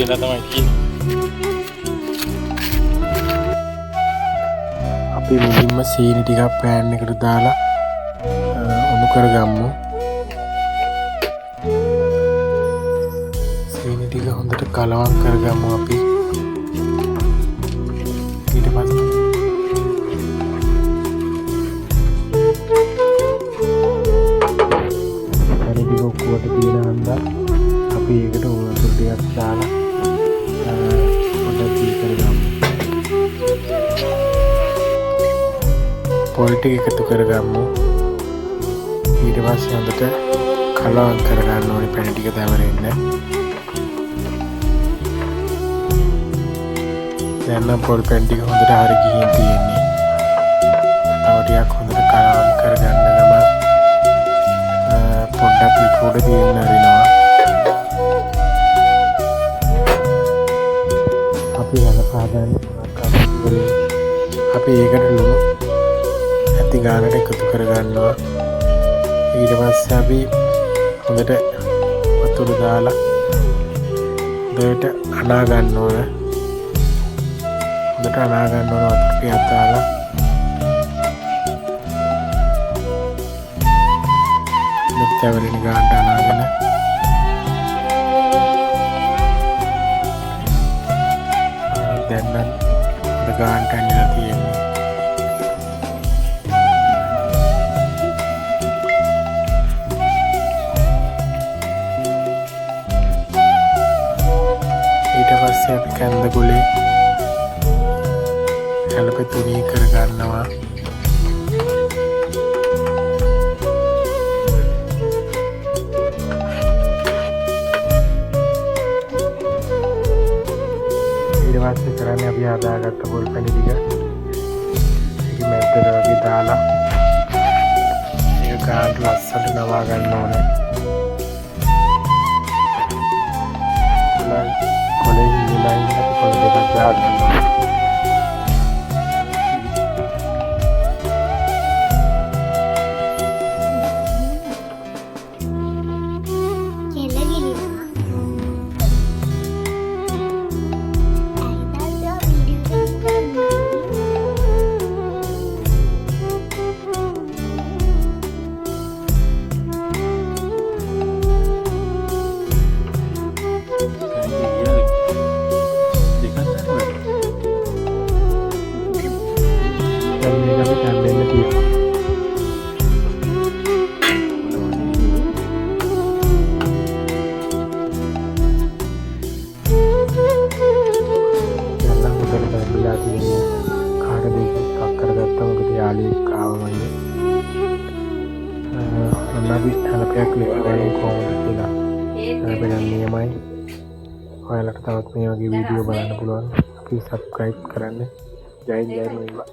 කියලා තමයි තියෙන්නේ. අපි මුලින්ම සීනි ටිකක් පෑන් එකට දාලා උණු කරගමු. සීනි ටික හොඳට කලවම් කරගමු අපි. ඊට පස්සේ හරි ටික ඔක්කොට තියෙන හන්දා අපි ඒකට උණු ටිකක් දාලා පොඩ්ඩක් දී කරගමු. පොල් ටික එකතු කරගමු. ඊට පස්සේ හොඳට කලවම් කරගන්න ඕනේ පැණි ටික දැවරෙන්න. දැන් නම් පොල් පැණි ටික හොඳට හරි ගිහින් තියෙන්නේ. තව ටිකක් හොඳට කලවම් කරගන්න ගම පොඩ්ඩක් ලිපුඩ තියෙන්න හරිනවා. අපි හදන්න අපි ඒකට ලුණු ඇති ගානට එකතු කරගන්නවා. ඊට පස්සේ අපි හොඳට වතුර දාලා හොඳට අනා ගන්න ඕන. හොඳට අනා ගන්න ඕන වතුර ටිකක් දාලා. මෙතැවරෙන ගානට අනාගෙන දැන් නම් හොඳ ගානට ඇනිලා තියෙන්නේ. ඊට පස්සේ අපි කැන්ද ගුලේ හැලපෙතුනී කරගන්නවා. ඊට පස්සේ කරන්නේ අපි හදාගත්ත පොල් පැණි ටික ඒක මැද්දට වගේ දාලා ඒක ගානට ලස්සනට නවා ගන්න ඕනේ. කොලේ හිමිලා ඉන්න කොල දෙකක් දාගන්න ඕනේ. අපි හලපයක් ලෙවගන්නේ කොහොමද කියලා බලන්න නියමයි. ඔයාලට තවත් මේ වගේ වීඩියෝ බලන්න පුළුවන්. අපි සබ්ස්ක්‍රයිබ් කරන්න. ජය ජය වේවා.